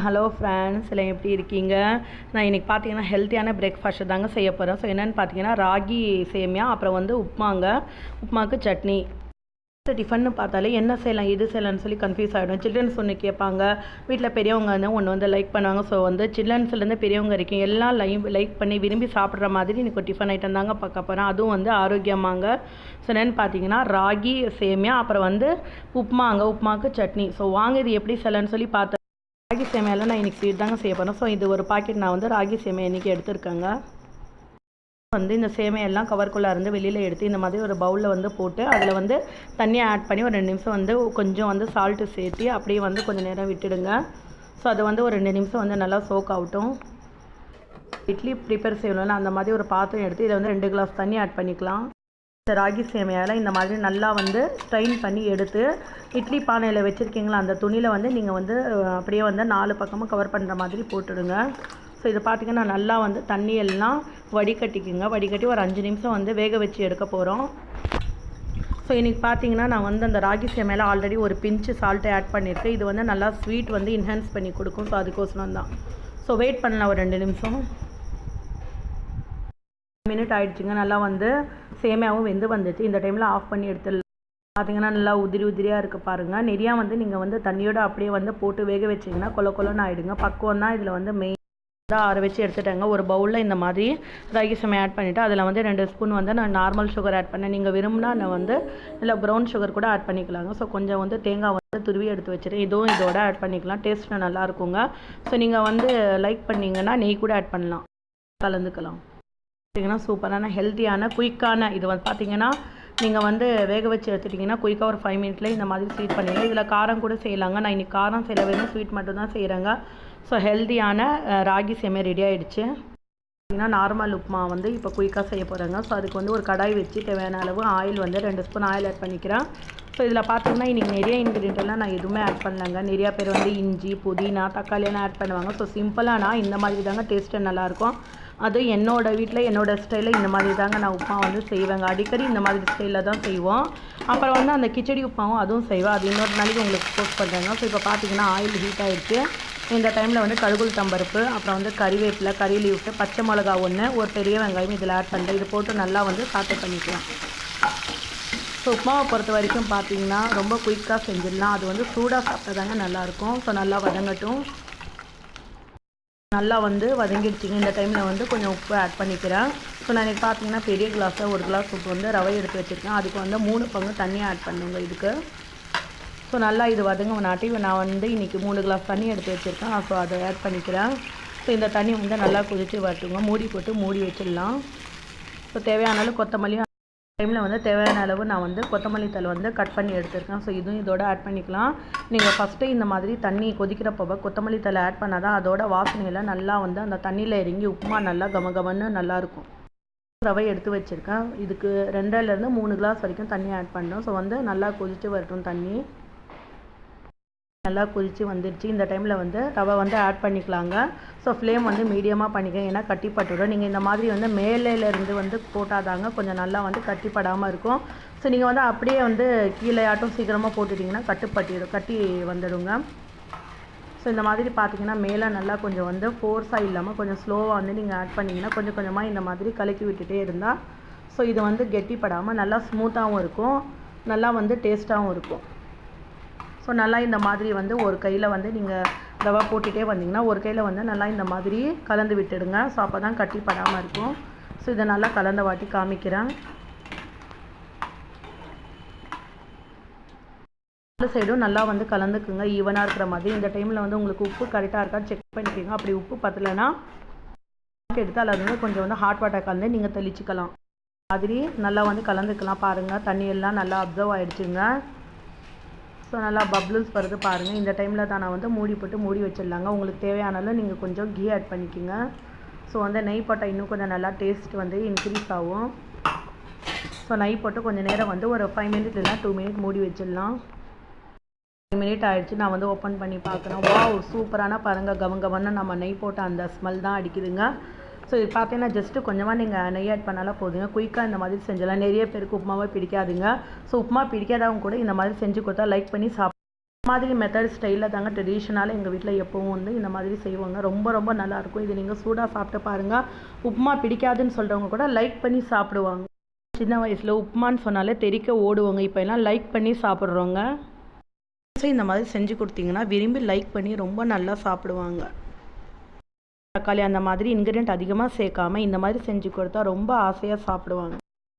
Hello friends, எல்லாம் எப்படி இருக்கீங்க? நான் இன்றைக்கி பார்த்தீங்கன்னா ஹெல்த்தியான பிரேக்ஃபாஸ்ட்டு தாங்க செய்ய போகிறேன். ஸோ என்னென்னு பார்த்தீங்கன்னா ராகி சேமியா, அப்புறம் வந்து உப்புமாங்க. உப்புமாவுக்கு சட்னி. டிஃபன்னு பார்த்தாலே என்ன செய்யலாம் இது செய்யலாம்னு சொல்லி கன்ஃபியூஸ் ஆகிடும். சில்ட்ரன்ஸ் ஒன்று கேட்பாங்க, வீட்டில் பெரியவங்க வந்து ஒன்று வந்து லைக் பண்ணுவாங்க. ஸோ வந்து சில்ட்ரன்ஸ்லேருந்து பெரியவங்க இருக்கீங்க எல்லாம் லைக் பண்ணி விரும்பி சாப்பிட்ற மாதிரி இன்றைக்கி ஒரு டிஃபன் ஐட்டம் தாங்க பார்க்க போகிறேன். அதுவும் வந்து ஆரோக்கியமாங்க. ஸோ என்னென்னு பார்த்தீங்கன்னா ராகி சேமியா, அப்புறம் வந்து உப்புமாவுக்கு சட்னி. ஸோ வாங்க இது எப்படி செய்யலான்னு சொல்லி பார்த்தேன். ராகி சேமியாவில் நான் இன்றைக்கி ஸ்வீட் தாங்க செய்ய போகிறேன். ஸோ இது ஒரு பாக்கெட் நான் வந்து ராகி சேமியா இன்றைக்கி எடுத்துருக்கேங்க. வந்து இந்த சேமியெல்லாம் கவர்க்குள்ளே இருந்து வெளியில் எடுத்து இந்த மாதிரி ஒரு பவுலில் வந்து போட்டு அதில் வந்து தண்ணியை ஆட் பண்ணி ஒரு 2 நிமிஷம் வந்து கொஞ்சம் வந்து சால்ட்டு சேர்த்து அப்படியே வந்து கொஞ்சம் நேரம் விட்டுடுங்க. ஸோ அது வந்து ஒரு 2 நிமிஷம் வந்து நல்லா சோக் ஆகட்டும். இட்லி ப்ரிப்பேர் செய்யணும்ல அந்த மாதிரி ஒரு பாத்திரம் எடுத்து இதில் வந்து 2 கிளாஸ் தண்ணி ஆட் பண்ணிக்கலாம். இந்த ராகி சேமியாவில் இந்த மாதிரி நல்லா வந்து ஸ்ட்ரெயின் பண்ணி எடுத்து இட்லி பானையில் வச்சுருக்கீங்களா அந்த துணியில் வந்து நீங்கள் வந்து அப்படியே வந்து 4 பக்கமும் கவர் பண்ணுற மாதிரி போட்டுடுங்க. ஸோ இது பார்த்திங்கன்னா நல்லா வந்து தண்ணியெல்லாம் வடிகட்டிக்குங்க. வடிகட்டி ஒரு 5 நிமிஷம் வந்து வேக வச்சு எடுக்க போகிறோம். ஸோ இன்றைக்கி பார்த்தீங்கன்னா நான் வந்து அந்த ராகி சேமியாவில் ஆல்ரெடி ஒரு பிஞ்சு சால்ட்டை ஆட் பண்ணியிருக்கேன். இது வந்து நல்லா ஸ்வீட் வந்து இன்ஹான்ஸ் பண்ணி கொடுக்கும். ஸோ அதுக்கோசரம் தான். ஸோ வெயிட் பண்ணலாம் ஒரு 2 நிமிஷம். மினிட் ஆகிடுச்சுங்க. நல்லா வந்து சேமியாவும் வெந்து வந்துச்சு. இந்த டைமில் ஆஃப் பண்ணி எடுத்துடலாம். பார்த்திங்கன்னா நல்லா உதிரியாக இருக்குது பாருங்கள். நிறையா வந்து நீங்கள் வந்து தண்ணியோடு அப்படியே வந்து போட்டு வேக வச்சிங்கன்னா கொலன்னு ஆகிடுங்க. பக்குவம் தான் இதில் வந்து மெயின். ஆற வச்சு எடுத்துட்டாங்க. ஒரு பவுலில் இந்த மாதிரி ராகி சேமியா ஆட் பண்ணிவிட்டு அதில் வந்து 2 ஸ்பூன் வந்து நான் நார்மல் சுகர் ஆட் பண்ணேன். நீங்கள் விரும்பினா நான் வந்து இல்லை ப்ரௌன் சுகர் கூட ஆட் பண்ணிக்கலாங்க. ஸோ கொஞ்சம் வந்து தேங்காய் வந்து துருவி எடுத்து வச்சுருக்கேன். இதுவும் இதோட ஆட் பண்ணிக்கலாம். டேஸ்ட்டு நல்லா இருக்குங்க. ஸோ நீங்கள் வந்து லைக் பண்ணிங்கன்னா நெய் கூட ஆட் பண்ணலாம், கலந்துக்கலாம். பார்த்தீங்கன்னா சூப்பரான ஹெல்த்தியான குயிக்கான இது வந்து பார்த்தீங்கன்னா நீங்கள் வந்து வேக வச்சு எடுத்துட்டிங்கன்னா குயிக்காக ஒரு 5 மினிட்ல இந்த மாதிரி ஸ்வீட் பண்ணிடலாம். இதில் காரம் கூட செய்யலாங்க. நான் இன்றைக்கி காரம் செய்யல, வேணும் ஸ்வீட் மட்டும் தான் செய்கிறேங்க. ஸோ ஹெல்த்தியான ராகி சேமியா ரெடி ஆகிடுச்சு. பார்த்தீங்கன்னா நார்மல் உப்புமா வந்து இப்போ குயிக்காக செய்ய போகிறேங்க. ஸோ அதுக்கு வந்து ஒரு கடாய் வச்சு தேவையான அளவு ஆயில் வந்து 2 ஸ்பூன் ஆயில் ஆட் பண்ணிக்கிறேன். ஸோ இதில் பார்த்தீங்கன்னா இன்றைக்கி நிறைய இன்க்ரீடியன்ட்லாம் நான் எதுவுமே ஆட் பண்ணலங்க. நிறையா பேர் வந்து இஞ்சி, புதினா, தக்காளியெல்லாம் ஆட் பண்ணுவாங்க. ஸோ சிம்பிளாக நான் இந்த மாதிரி தாங்க டேஸ்ட்டு நல்லாயிருக்கும். அது என்னோடய வீட்டில் என்னோடய ஸ்டைலில் இந்த மாதிரி தாங்க நான் உப்புமா வந்து செய்வேங்க. அடிக்கடி இந்த மாதிரி ஸ்டைலில் தான் செய்வோம். அப்புறம் வந்து அந்த கிச்சடி உப்புமாவும் அதுவும் செய்வேன். அது இன்னொரு நாளைக்கு உங்களுக்கு போஸ்ட் பண்ணுறேங்க. ஸோ இப்போ பார்த்தீங்கன்னா ஆயில் ஹீட் ஆகிடுச்சு. இந்த டைமில் வந்து கடுகுள் தம்பருப்பு, அப்புறம் வந்து கறிவேப்பிலை, கறி லீவ்ஸு, பச்சை மிளகா 1, ஒரு பெரிய வெங்காயம் இதில் ஆட் பண்ணுறேன். இது போட்டு நல்லா வந்து சாட்டை பண்ணிக்கலாம். ஸோ உப்புமாவை பொறுத்த வரைக்கும் பார்த்தீங்கன்னா ரொம்ப குயிக்காக செஞ்சிடலாம். அது வந்து சூடாக சாப்பிட்டதாங்க நல்லாயிருக்கும். ஸோ நல்லா வதங்கட்டும். நல்லா வந்து வதங்கிடுச்சிங்க. இந்த டைமில் வந்து கொஞ்சம் உப்பு ஆட் பண்ணிக்கிறேன். ஸோ நான் இன்றைக்கி பார்த்தீங்கன்னா பெரிய கிளாஸில் 1 கிளாஸ் உப்பு வந்து ரவை எடுத்து வச்சுருக்கேன். அதுக்கு வந்து 3 பங்கு தண்ணி ஆட் பண்ணுங்க இதுக்கு. ஸோ நல்லா இது வதங்கினாட்டி நான் வந்து இன்றைக்கி 3 கிளாஸ் தண்ணி எடுத்து வச்சுருக்கேன். ஸோ அதை ஆட் பண்ணிக்கிறேன். ஸோ இந்த தண்ணி வந்து நல்லா கொதித்து வரட்டுங்க. மூடி போட்டு மூடி வச்சிடலாம். ஸோ தேவையான அளவு கொத்தமல்லி டைமில் வந்து தேவையான அளவு நான் வந்து கொத்தமல்லி தழை வந்து கட் பண்ணி எடுத்துருக்கேன். ஸோ இதுவும் இதோட ஆட் பண்ணிக்கலாம். நீங்கள் ஃபஸ்ட்டு இந்த மாதிரி தண்ணி கொதிக்கிறப்போ கொத்தமல்லி தழை ஆட் பண்ணால் தான் அதோட வாசனையெல்லாம் நல்லா வந்து அந்த தண்ணியில் இறங்கி உப்புமா நல்லா கமகமன்னு நல்லாயிருக்கும். ரவை எடுத்து வச்சுருக்கேன். இதுக்கு 2லேருந்து 3 கிளாஸ் வரைக்கும் தண்ணி ஆட் பண்ணோம். ஸோ வந்து நல்லா கொதித்து வரட்டும். தண்ணி நல்லா கொதித்து வந்துடுச்சு. இந்த டைமில் வந்து ரவை வந்து ஆட் பண்ணிக்கலாங்க. ஸோ ஃப்ளேம் வந்து மீடியமாக பண்ணிக்கங்க, ஏன்னா கட்டிப்பட்டுடும். நீங்கள் இந்த மாதிரி வந்து மேலேருந்து வந்து போட்டாதாங்க கொஞ்சம் நல்லா வந்து கட்டிப்படாமல் இருக்கும். ஸோ நீங்கள் வந்து அப்படியே வந்து கீழே ஆட்டும் சீக்கிரமாக போட்டுட்டிங்கன்னா கட்டி வந்துடுங்க. ஸோ இந்த மாதிரி பார்த்தீங்கன்னா மேலே நல்லா கொஞ்சம் வந்து ஃபோர்ஸாக இல்லாமல் கொஞ்சம் ஸ்லோவாக வந்து நீங்கள் ஆட் பண்ணிங்கன்னா கொஞ்சம் கொஞ்சமாக இந்த மாதிரி கலக்கி விட்டுட்டே இருந்தால் ஸோ இது வந்து கெட்டிப்படாமல் நல்லா ஸ்மூத்தாகவும் இருக்கும், நல்லா வந்து டேஸ்ட்டாகவும் இருக்கும். ஸோ நல்லா இந்த மாதிரி வந்து ஒரு கையில் வந்து நீங்கள் ரவை போட்டுகிட்டே வந்தீங்கன்னா ஒரு கையில் வந்து நல்லா இந்த மாதிரி கலந்து விட்டுடுங்க. ஸோ அப்போ தான் கட்டிப்படாமல் இருக்கும். ஸோ இதை நல்லா கலந்த வாட்டி காமிக்கிறேன். இந்த சைடும் நல்லா வந்து கலந்துக்குங்க, ஈவனாக இருக்கிற மாதிரி. இந்த டைமில் வந்து உங்களுக்கு உப்பு கரெக்டாக இருக்கா செக் பண்ணிக்கோங்க. அப்படி உப்பு பத்தலைன்னா எடுத்து அதில் வந்து கொஞ்சம் வந்து ஹாட் வாட்டர் கலந்து நீங்கள் தெளிச்சிக்கலாம். மாதிரி நல்லா வந்து கலந்துக்கலாம். பாருங்கள் தண்ணியெல்லாம் நல்லா அப்சர்வ் ஆகிடுச்சுங்க. ஸோ நல்லா பப்ளிள்ஸ் வருது பாருங்கள். இந்த டைமில் தான் நான் வந்து மூடி போட்டு மூடி வச்சிடலாங்க. உங்களுக்கு தேவையானாலும் நீங்கள் கொஞ்சம் கீ ஆட் பண்ணிக்கோங்க. ஸோ வந்து நெய் போட்டால் இன்னும் கொஞ்சம் நல்லா டேஸ்ட் வந்து இன்க்ரீஸ் ஆகும். ஸோ நெய் போட்டு கொஞ்சம் நேரம் வந்து ஒரு 5 மினிட் இல்லைனா 2 மினிட் மூடி வச்சிடலாம். 5 மினிட் ஆகிடுச்சு. நான் வந்து ஓப்பன் பண்ணி பார்க்குறேன். வாவ் சூப்பரான பாருங்கள் கவன்னு நம்ம நெய் போட்ட அந்த ஸ்மெல் தான் அடிக்குதுங்க. ஸோ இது பார்த்தீங்கன்னா ஜஸ்ட்டு கொஞ்சமாக நீங்கள் நெய் ஆட் பண்ணாலும் போதுங்க. குயிக்காக இந்த மாதிரி செஞ்சலாம். நிறைய பேருக்கு உப்புமாவே பிடிக்காதுங்க. ஸோ உப்புமா பிடிக்காதவங்க கூட இந்த மாதிரி செஞ்சு கொடுத்தா லைக் பண்ணி மாதிரி மெத்தட் ஸ்டைலில் தாங்க ட்ரெடிஷ்னலாக எங்கள் வீட்டில் எப்பவும் வந்து இந்த மாதிரி செய்வாங்க. ரொம்ப ரொம்ப நல்லாயிருக்கும். இது நீங்கள் சூடாக சாப்பிட்டு பாருங்கள். உப்புமா பிடிக்காதுன்னு சொல்கிறவங்க கூட லைக் பண்ணி சாப்பிடுவாங்க. சின்ன வயசில் உப்புமான்னு சொன்னாலே தெறிக்க ஓடுவாங்க. இப்போ எல்லாம் லைக் பண்ணி சாப்பிட்றோங்க. இந்த மாதிரி செஞ்சு கொடுத்தீங்கன்னா விரும்பி லைக் பண்ணி ரொம்ப நல்லா சாப்பிடுவாங்க. தக்காளி அந்த மாதிரி இன்க்ரீடியன்ட் அதிகமாக சேர்க்காமல் இந்த மாதிரி செஞ்சு கொடுத்தா ரொம்ப ஆசையாக சாப்பிடுவாங்க.